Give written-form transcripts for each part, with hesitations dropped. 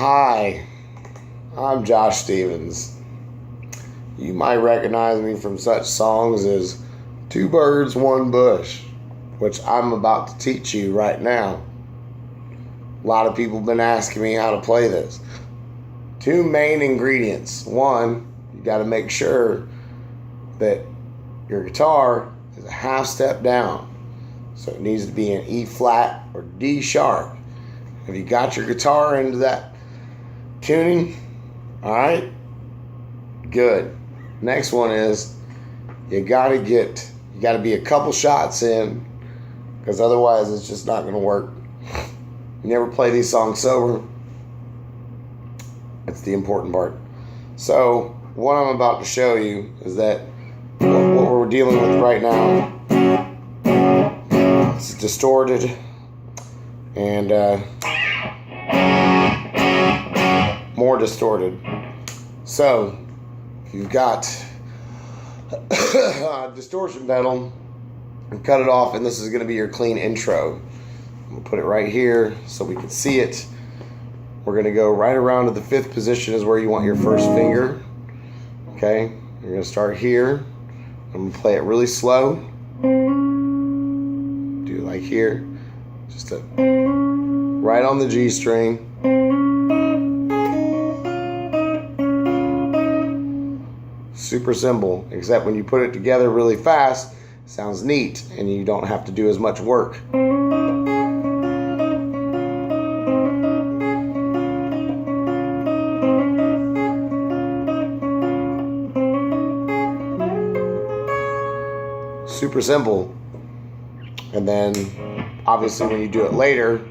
Hi, I'm Josh Stevens. You might recognize me from such songs as Two Birds, One Bush, which I'm about to teach you right now. A lot of people have been asking me how to play this. Two main ingredients. One, you got to make sure that your guitar is a half step down. So it needs to be an E flat or D sharp. Have you got your guitar into that tuning? All right, good. Next one is you got to be a couple shots in, because otherwise it's just not going to work. You never play these songs sober. That's the important part. So what I'm about to show you is that what we're dealing with right now is distorted and more distorted. So if you've got a distortion pedal, and cut it off, and this is going to be your clean intro. We'll put it right here so we can see it. We're going to go right around to the 5th position is where you want your first finger. Okay, you're going to start here. I'm going to play it really slow. Do it like here. Just right on the G string. Super simple, except when you put it together really fast, it sounds neat and you don't have to do as much work. Super simple. And then obviously when you do it later,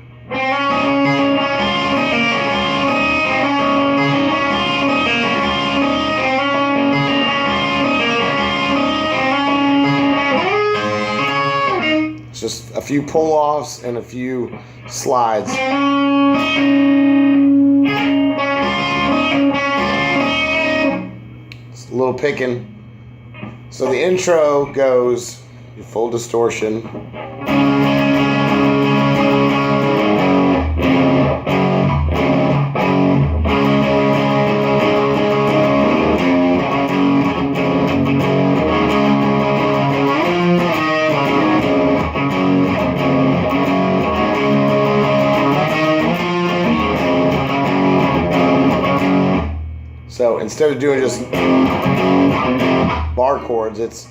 it's just a few pull-offs and a few slides. It's a little picking. So the intro goes full distortion. So instead of doing just bar chords, it's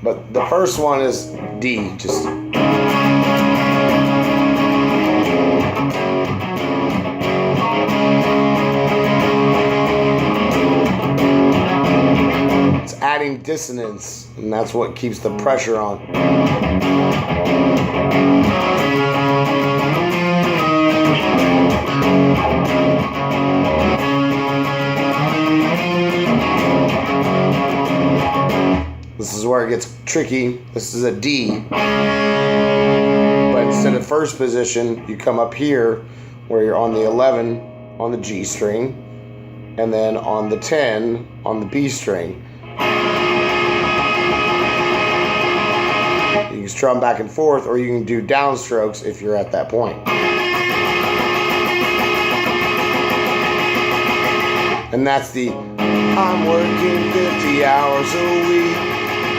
but the first one is D, just it's adding dissonance, and that's what keeps the pressure on. This is where it gets tricky. This is a D. But instead of first position, you come up here where you're on the 11 on the G string and then on the 10 on the B string. You can strum back and forth, or you can do downstrokes if you're at that point. And that's the I'm working 50 hours a week,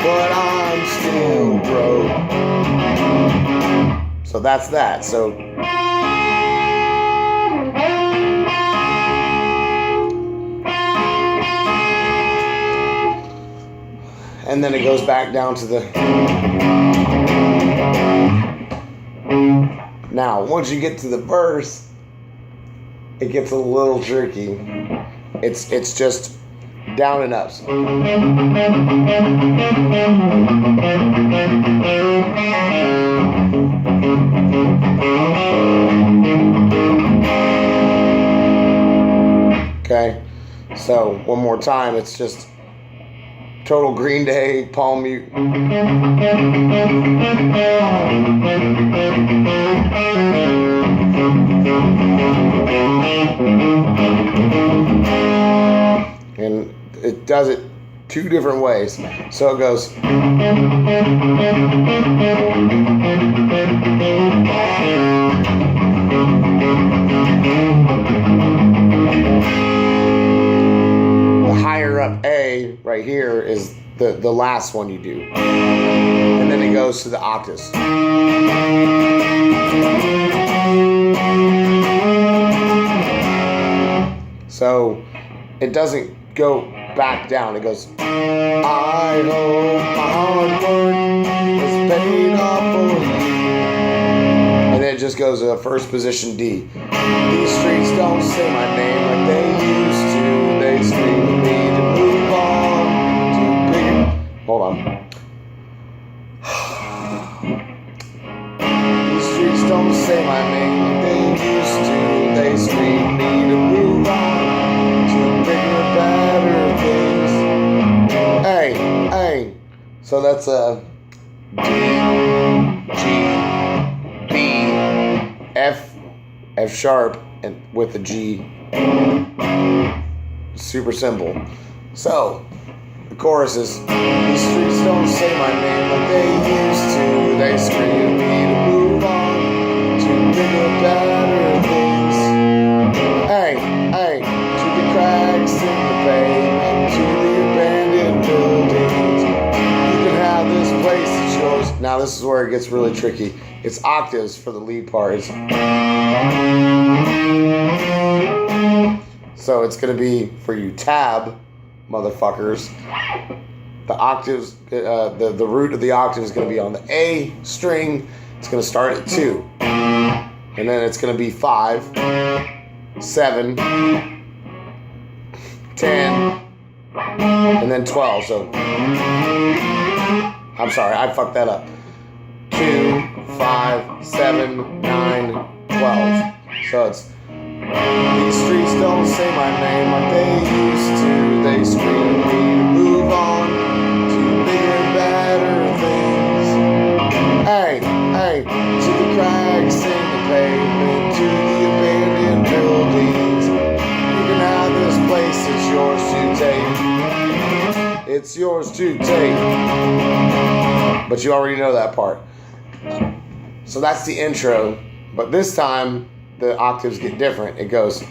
but I'm still broke. So that's that. So and then it goes back down to the. Now, once you get to the verse, it gets a little tricky. It's just down and ups. Okay, so one more time, it's just total Green Day, palm mute. And it does it two different ways. So it goes. The higher up A right here is the last one you do. And then it goes to the octaves. So it doesn't go back down. It goes, I hope my hard work is paid off for you. And then it just goes to the first position D. These streets don't say my name like they used to. They scream at me to move on to bigger. Hold on. These streets don't say my name like they used to. They scream at me to move on. Bigger, better things. Hey, hey. So that's a D, G, B, F, F sharp, and with a G. Super simple. So the chorus is: these streets don't say my name like they used to. They scream at me to move on to bigger, better things. Hey, hey. Cracks in the pavement, to the abandoned buildings. You can have this place, it's yours. Now this is where it gets really tricky. It's octaves for the lead parts. So it's going to be for you tab, motherfuckers. The octaves, the root of the octave is going to be on the A string. It's going to start at 2. And then it's going to be 5, 7, 10, and then 12. So, I'm sorry, I fucked that up. 2, 5, 7, 9, 12. So it's, these streets don't say my name like they used to. They scream at me to move on to bigger, better things. Hey, hey, to the cracks in the pavement, to the abandoned buildings. Now this place, it's yours to take. It's yours to take. But you already know that part. So that's the intro. But this time, the octaves get different. It goes.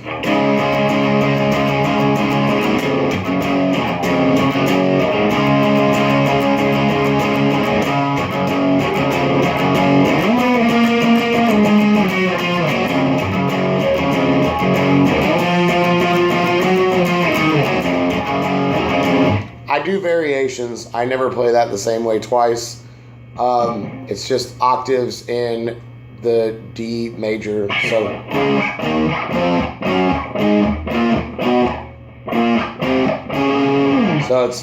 I do variations. I never play that the same way twice. It's just octaves in the D major. So it's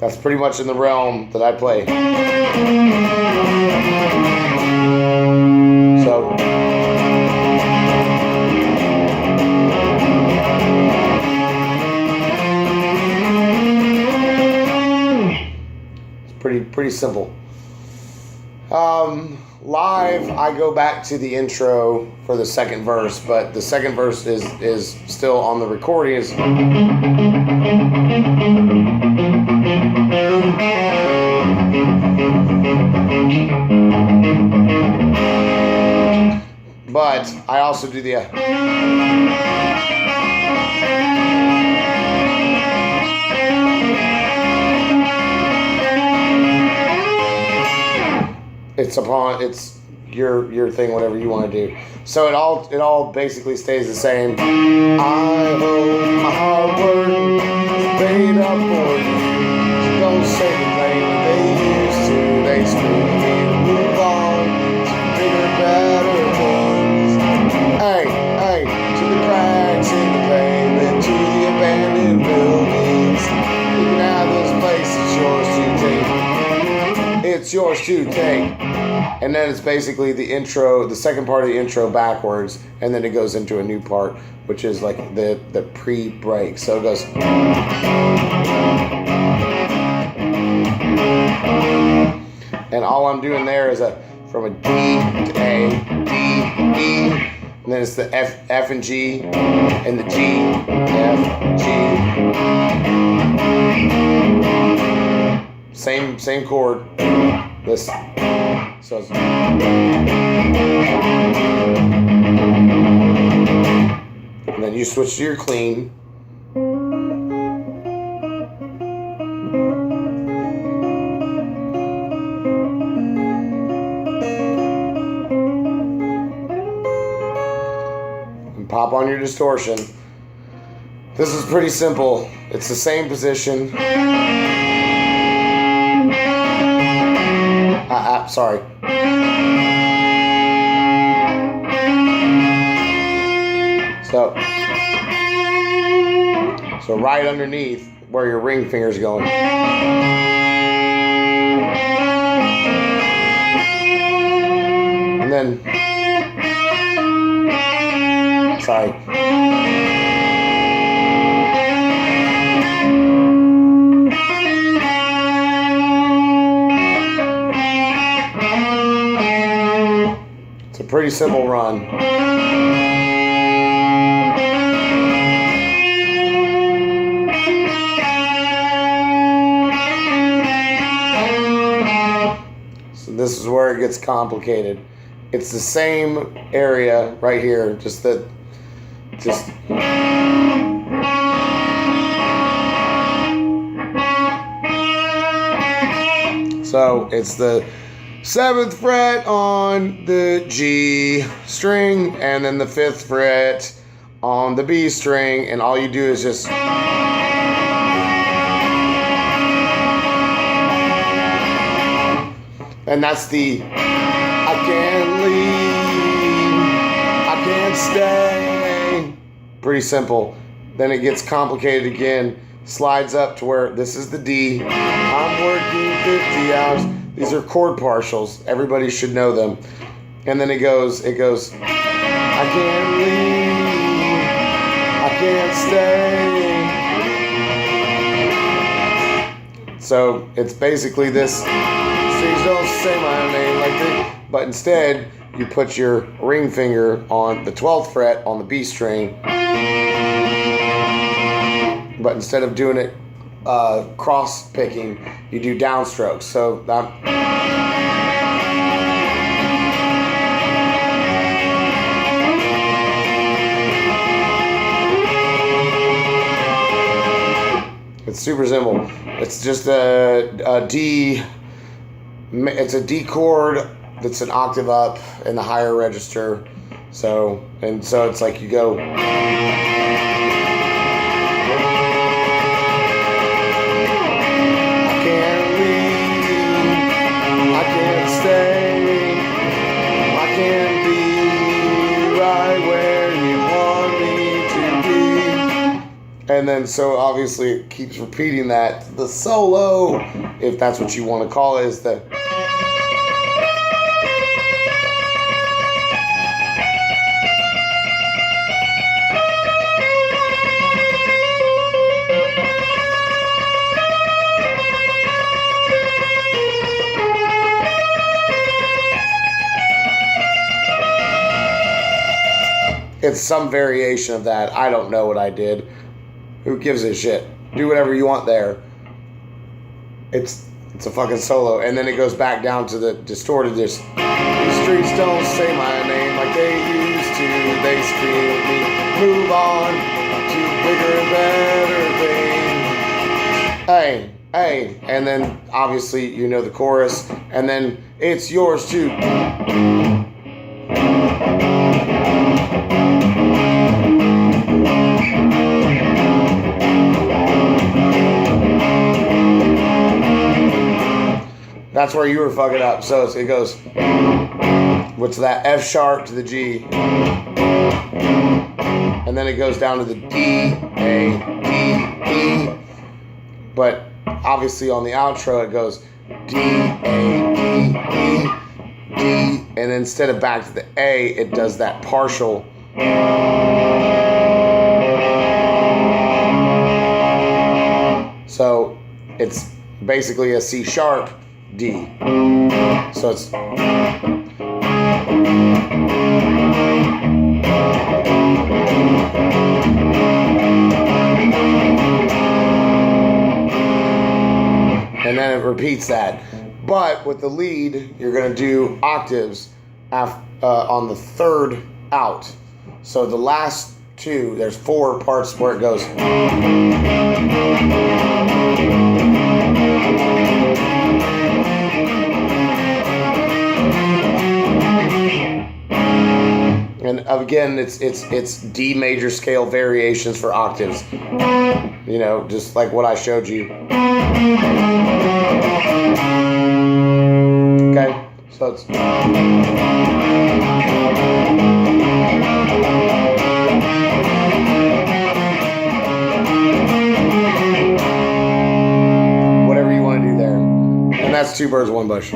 that's pretty much in the realm that I play. So pretty simple. Live, I go back to the intro for the second verse, but the second verse is still on the recordings. But I also do the it's your thing, whatever you want to do. So it all basically stays the same. I hope my hard work is paid up for you. Don't say the name that they used to. They scream me to move on to bigger, better things. Hey, hey, to the cracks in the pavement, to the abandoned buildings. You can have this place, it's yours to take. It's yours to take. And then it's basically the intro, the second part of the intro backwards, and then it goes into a new part, which is like the pre-break. So it goes. And all I'm doing there is from a D to A, D, E, And then it's the F and G, and the G, F, G. Same chord. This. So it's, and then you switch to your clean. Pop on your distortion. This is pretty simple. It's the same position. Sorry. So right underneath where your ring finger's going. And then, sorry. It's a pretty simple run. So this is where it gets complicated. It's the same area right here, just so it's the 7th fret on the G string, and then the 5th fret on the B string, and all you do is just and that's the I can't leave, I can't stay. Pretty simple. Then it gets complicated again. Slides up to where this is the D. I'm working 50 hours. These are chord partials. Everybody should know them. And then it goes, I can't leave, I can't stay. So it's basically this, please don't say my name like this. But instead, you put your ring finger on the 12th fret on the B string. But instead of doing it cross picking, you do downstrokes. So it's super simple. It's just a D. It's a D chord that's an octave up in the higher register. So it's like you go. And then so obviously it keeps repeating that. The solo, if that's what you want to call it, is the it's some variation of that. I don't know what I did. Who gives a shit? Do whatever you want there. It's a fucking solo. And then it goes back down to the distorted. These streets don't say my name like they used to. They scream at me, move on to bigger and better things. Hey. And then obviously you know the chorus. And then it's yours too. That's where you were fucking up. So it goes, what's that? F sharp to the G. And then it goes down to the D, A, D, E. But obviously on the outro it goes D, A, D, E, D. And instead of back to the A, it does that partial. So it's basically a C sharp D. So it's repeats that. But with the lead, you're going to do octaves on the third out. So the last two, there's 4 parts where it goes. And again, it's D major scale variations for octaves. You know, just like what I showed you. Okay, so it's. Whatever you want to do there. And that's 2 birds, 1 bush.